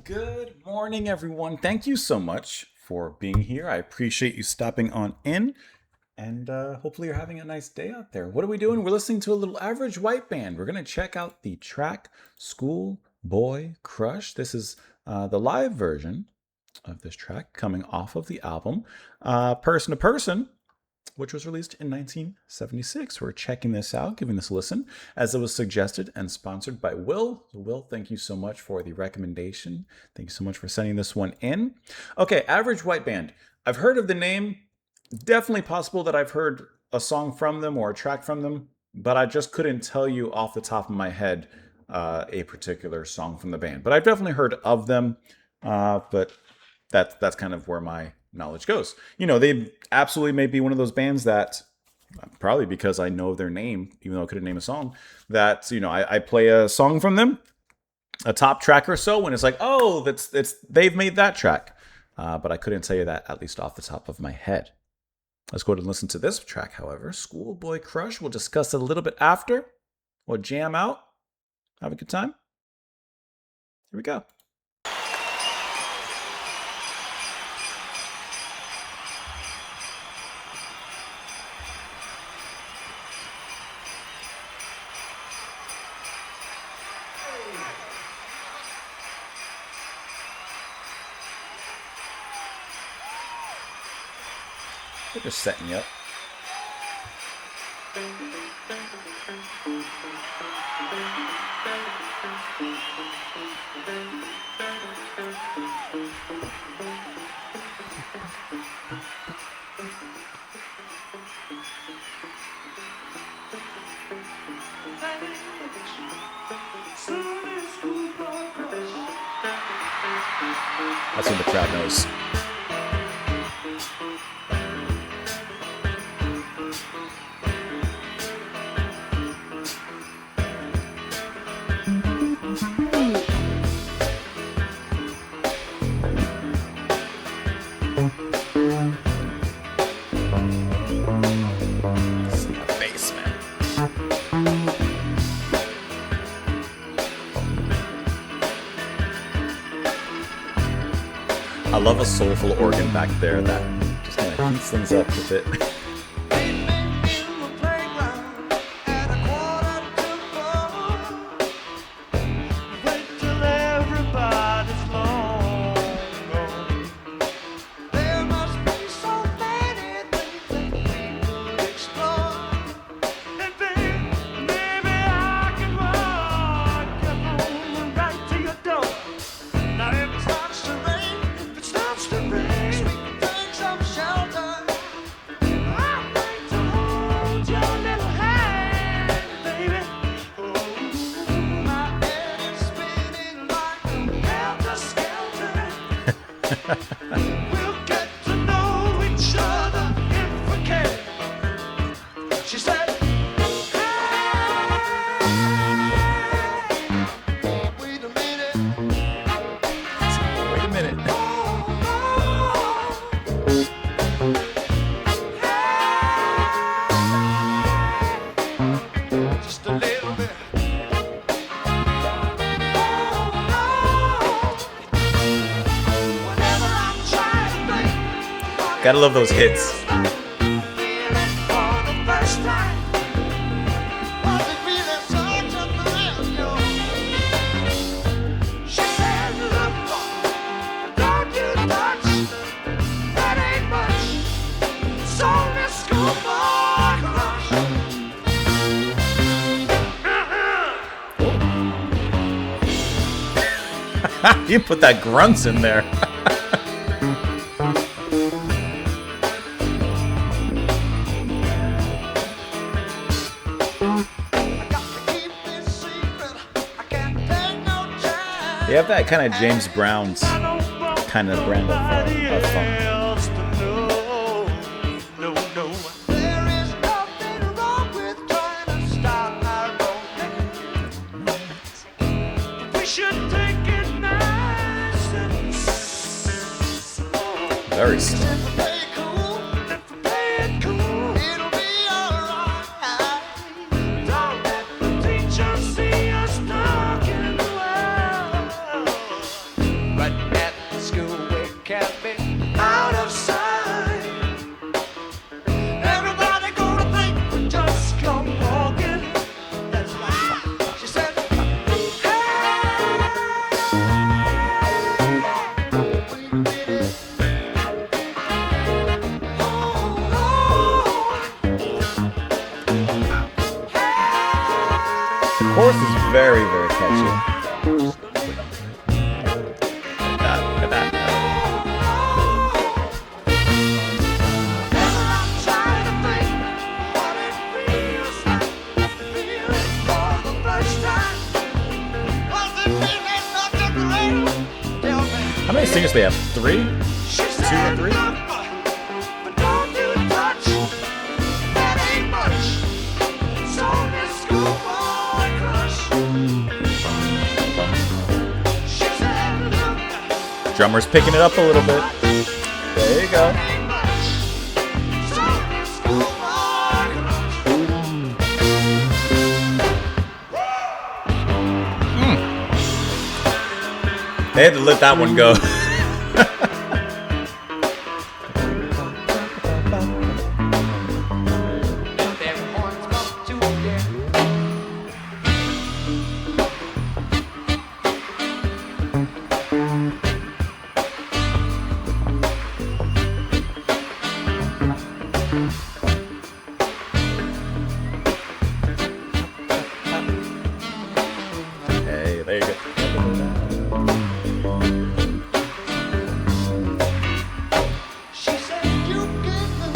Good morning, everyone. Thank you so much for being here. I appreciate you stopping on in, and hopefully, you're having a nice day out there. What are we doing? We're listening to a little average white band. We're going to check out the track School Boy Crush. This is the live version of this track coming off of the album Person to Person, which was released in 1976. We're checking this out, giving this a listen, as it was suggested and sponsored by Will. So Will, thank you so much for the recommendation. Thank you so much for sending this one in. Okay, Average White Band. I've heard of the name. Definitely possible that I've heard a song from them or a track from them, but I just couldn't tell you off the top of my head a particular song from the band. But I've definitely heard of them, but that's kind of where my knowledge goes. You know, they absolutely may be one of those bands that, probably because I know their name, even though I couldn't name a song, that, you know, I play a song from them, a top track or so, and it's like, oh, they've made that track. But I couldn't tell you that, at least off the top of my head. Let's go ahead and listen to this track, however. Schoolboy Crush. We'll discuss it a little bit after. We'll jam out. Have a good time. Here we go. They're just setting you up. That's what the crowd knows. I love a soulful organ back there that just kind of heats things up a bit. We'll get to know each other if we can. She said, hey, wait a minute. Wait a minute. Hey, just a little bit. Gotta love those hits. You put that grunts in there. They have that kind of James Brown's kind of brand of funk. Very slow. can't be out of sight. Everybody gonna think we just come walking. That's right. She said, The chorus is very, very catchy. How many singers do they have? 3? 2 or 3? Drummer's picking it up a little bit. There you go. They had to let that one go. Hey, there you go. She said, you give me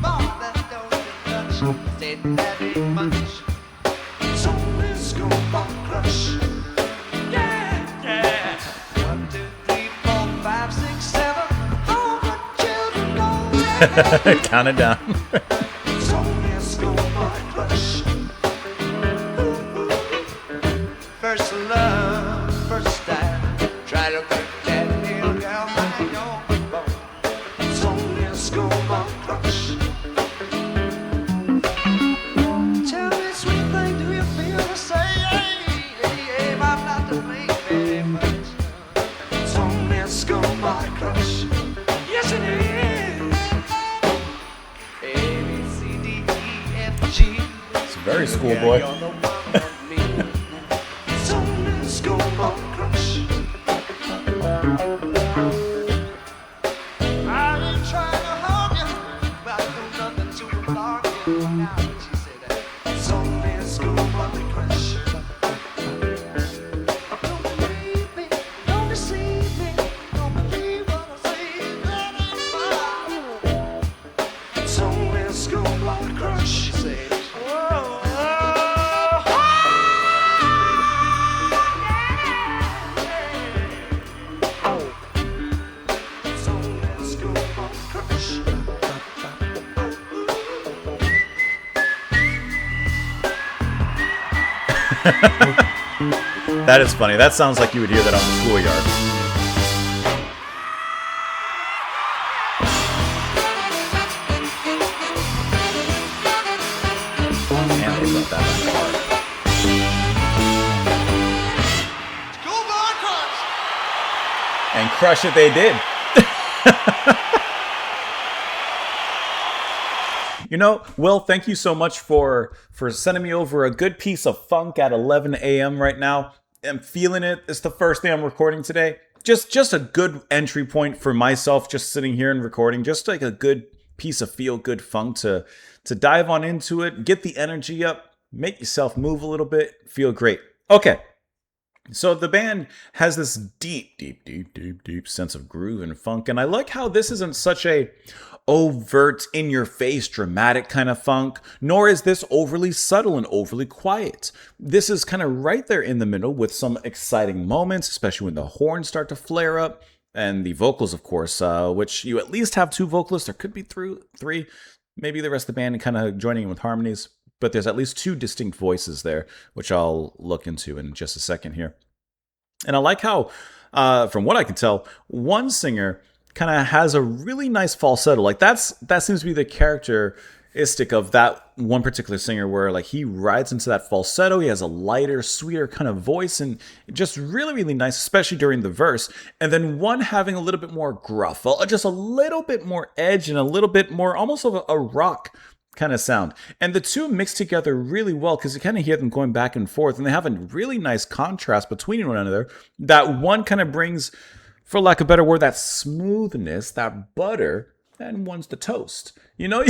more than those touch. Said that ain't much. It's only Screwball Crush. Yeah, yeah. 1, 2, 3, 4, 5, 6, 7. All the children go. Count it down. It's only a Screwball Crush. First love, first time. Try to make that little girl mind your bone. It's only a Screwball Crush. Tell me, sweet thing, do you feel the same? I'm not to blame very much. It's only a Screwball Crush. Yes, it is. A, B, C, D, E, F, G. It's very schoolboy. You're the one for me. It's only a Screwball Crush. I ain't trying to harm you, but I do nothing to alarm you. Now that you say that, it's only a Screwball Crush. Don't believe me, don't deceive me, don't believe what I say, that ain't fine. It's only a Screwball Crush. Say, whoa, it's only a Screwball Crush. That is funny. That sounds like you would hear that on the schoolyard. And they brought that back Screwball Crush. and crush it they did. You know, Will, thank you so much for sending me over a good piece of funk at 11 a.m. right now. I'm feeling it. It's the first thing I'm recording today. Just a good entry point for myself, just sitting here and recording. Just like a good piece of feel-good funk to dive on into it, get the energy up, make yourself move a little bit, feel great. Okay. So the band has this deep sense of groove and funk, and I like how this isn't such a overt, in-your-face, dramatic kind of funk, nor is this overly subtle and overly quiet. This is kind of right there in the middle with some exciting moments, especially when the horns start to flare up, and the vocals, of course, which you at least have 2 vocalists. There could be 3, maybe the rest of the band kind of joining in with harmonies. But there's at least 2 distinct voices there, which I'll look into in just a second here. And I like how, from what I can tell, one singer kind of has a really nice falsetto. Like that seems to be the character characteristic of that one particular singer where like he rides into that falsetto. He has a lighter, sweeter kind of voice and just really, really nice, especially during the verse. And then one having a little bit more gruff, just a little bit more edge and a little bit more almost of a rock kind of sound. And the two mix together really well because you kind of hear them going back and forth and they have a really nice contrast between one another. That one kind of brings, for lack of a better word, that smoothness, that butter, and one's the toast. You know,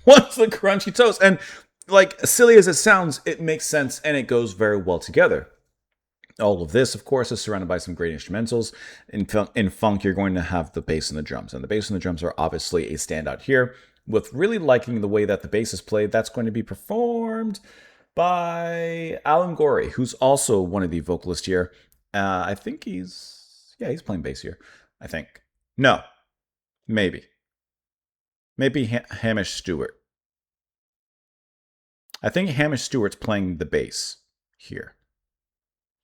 one's the crunchy toast. And like silly as it sounds, it makes sense and it goes very well together. All of this, of course, is surrounded by some great instrumentals. In funk, you're going to have the bass and the drums. And the bass and the drums are obviously a standout here. With really liking the way that the bass is played, that's going to be performed by Alan Gorey, who's also one of the vocalists here. I think he's playing bass here. I think. No, maybe Hamish Stewart. I think Hamish Stewart's playing the bass here.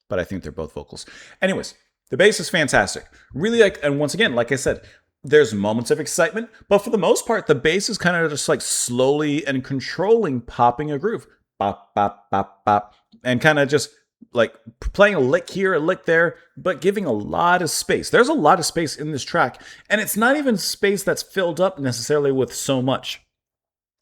But I think they're both vocals. Anyways, the bass is fantastic. Really like, and once again, like I said, there's moments of excitement, but for the most part, the bass is kind of just like slowly and controlling popping a groove. Bop, bop, bop, bop. And kind of just like playing a lick here, a lick there, but giving a lot of space. There's a lot of space in this track, and it's not even space that's filled up necessarily with so much.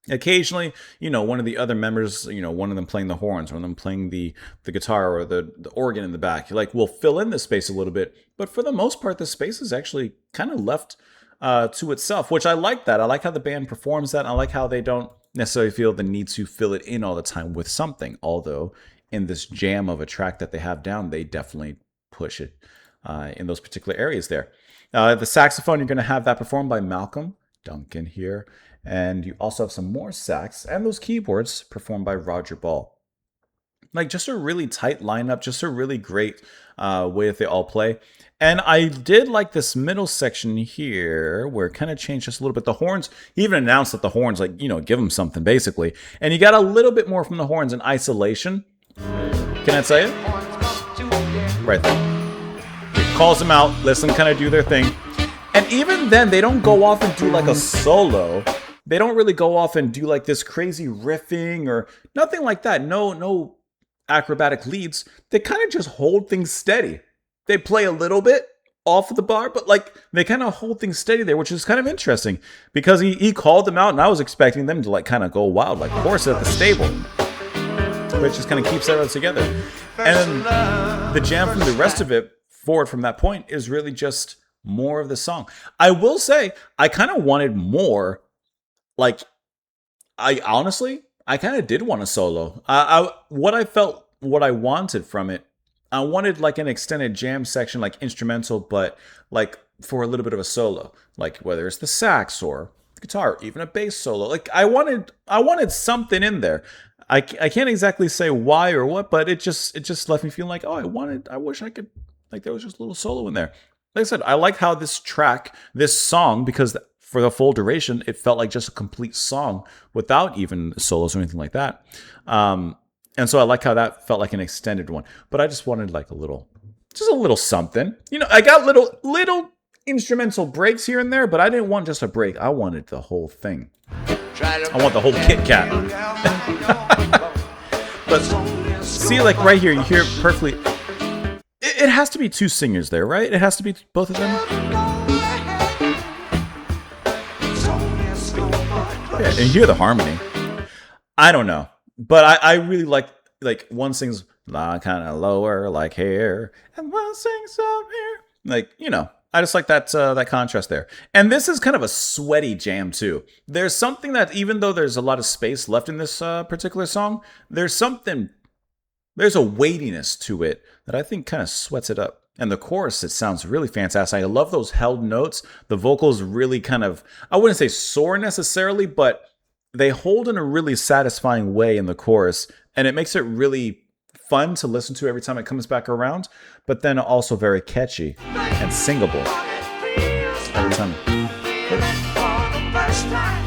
Occasionally, one of the other members, one of them playing the horns, one of them playing the guitar or the organ in the back, will fill in the space a little bit. But for the most part, the space is actually kind of left to itself, which I like that. I like how the band performs that. I like how they don't necessarily feel the need to fill it in all the time with something. Although in this jam of a track that they have down, they definitely push it in those particular areas there. The saxophone, you're going to have that performed by Malcolm Duncan here. And you also have some more sax and those keyboards performed by Roger Ball. Like just a really tight lineup, just a really great way that they all play. And I did like this middle section here where it kind of changed just a little bit. The horns, he even announced that the horns, give them something basically. And you got a little bit more from the horns in isolation. Can I say it? Right there. He calls them out, lets them kind of do their thing. And even then, they don't go off and do like a solo. They don't really go off and do like this crazy riffing or nothing like that. No acrobatic leads. They kind of just hold things steady. They play a little bit off of the bar, but they kind of hold things steady there, which is kind of interesting because he called them out and I was expecting them to kind of go wild like horse at the stable. But it just kind of keeps everything together. And then the jam from the rest of it forward from that point is really just more of the song. I will say I kind of wanted more. I kind of did want a solo. What I wanted from it, I wanted like an extended jam section, like instrumental, but like for a little bit of a solo, like whether it's the sax or the guitar, or even a bass solo. Like I wanted something in there. I can't exactly say why or what, but it just left me feeling like, I wish I could, like there was just a little solo in there. Like I said, I like how this song, because for the full duration, it felt like just a complete song without even solos or anything like that. And so I like how that felt like an extended one. But I just wanted like a little something. I got little instrumental breaks here and there, but I didn't want just a break. I wanted the whole thing. I want the whole Kit Kat. But see, like right here, you hear it perfectly. It has to be two singers there, right? It has to be both of them. Yeah, and you hear the harmony. I don't know, but I really like one sings kind of lower like here, and one sings up here. I just like that contrast there. And this is kind of a sweaty jam too. There's something that even though there's a lot of space left in this particular song, there's a weightiness to it that I think kind of sweats it up. And the chorus, it sounds really fantastic. I love those held notes. The vocals really kind of, I wouldn't say soar necessarily, but they hold in a really satisfying way in the chorus. And it makes it really fun to listen to every time it comes back around, but then also very catchy and singable every time.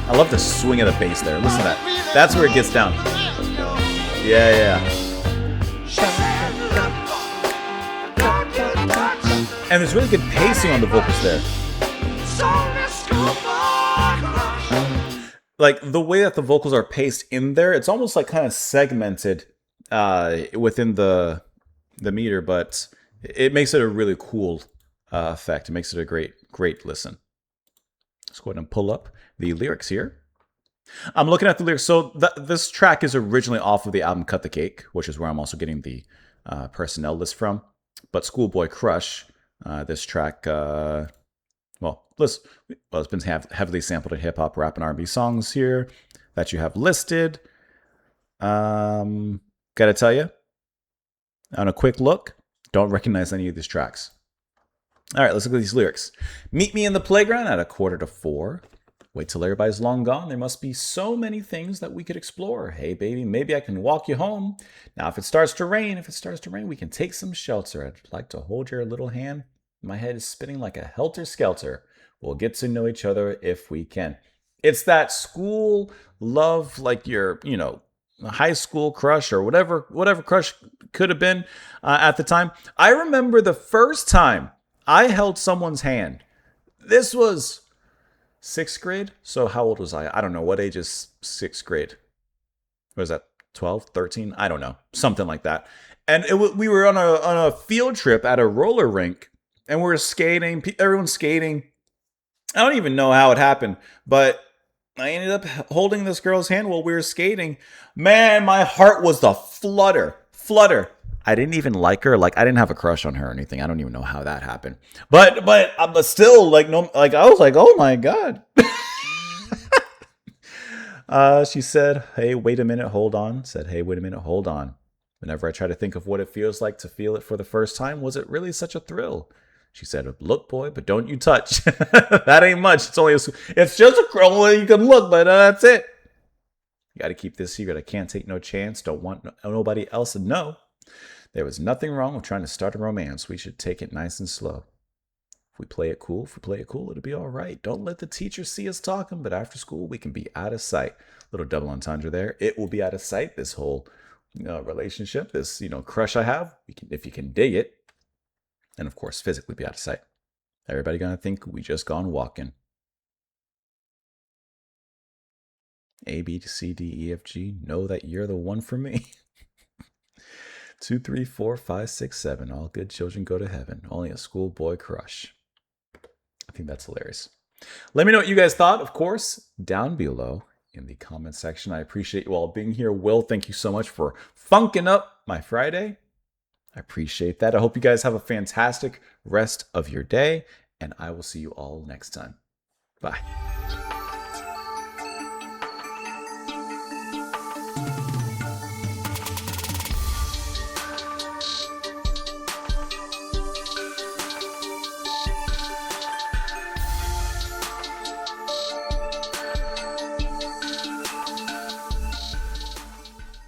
I love the swing of the bass there. Listen to that. That's where it gets down. Yeah. And there's really good pacing on the vocals there. like the way that the vocals are paced in there, it's almost like kind of segmented within the meter, but it makes it a really cool effect. It makes it a great listen. Let's go ahead and pull up the lyrics here. I'm looking at the lyrics. So this track is originally off of the album Cut the Cake, which is where I'm also getting the personnel list from. But Schoolboy Crush, this track, it's been heavily sampled in hip hop, rap, and R&B songs here that you have listed. Gotta tell you, on a quick look, don't recognize any of these tracks. All right, let's look at these lyrics. Meet me in the playground at 3:45. Wait till everybody's long gone. There must be so many things that we could explore. Hey, baby, maybe I can walk you home. Now, if it starts to rain, we can take some shelter. I'd like to hold your little hand. My head is spinning like a helter-skelter. We'll get to know each other if we can. It's that school love, like your, high school crush or whatever crush could have been at the time. I remember the first time I held someone's hand. This was 6th grade. So how old was I? I don't know. What age is 6th grade? What was that? 12, 13? I don't know. Something like that. And we were on a field trip at a roller rink, and we were skating. Everyone's skating. I don't even know how it happened, but I ended up holding this girl's hand while we were skating. Man, my heart was the flutter. I didn't even like her. Like, I didn't have a crush on her or anything. I don't even know how that happened. But still, I was like, oh my God. She said, hey, wait a minute, hold on. Whenever I try to think of what it feels like to feel it for the first time, was it really such a thrill? She said, look, boy, but don't you touch. That ain't much. It's just a girl where you can look, but that's it. You got to keep this secret. I can't take no chance. Don't want nobody else to know. There was nothing wrong with trying to start a romance. We should take it nice and slow. If we play it cool, it'll be all right. Don't let the teacher see us talking, but after school, we can be out of sight. Little double entendre there. It will be out of sight, this whole relationship, this crush I have, if you can dig it. And of course, physically be out of sight. Everybody gonna think we just gone walking. A, B, C, D, E, F, G. Know that you're the one for me. 2, 3, 4, 5, 6, 7. All good children go to heaven. Only a schoolboy crush. I think that's hilarious. Let me know what you guys thought, of course, down below in the comment section. I appreciate you all being here. Will, thank you so much for funking up my Friday. I appreciate that. I hope you guys have a fantastic rest of your day, and I will see you all next time. Bye.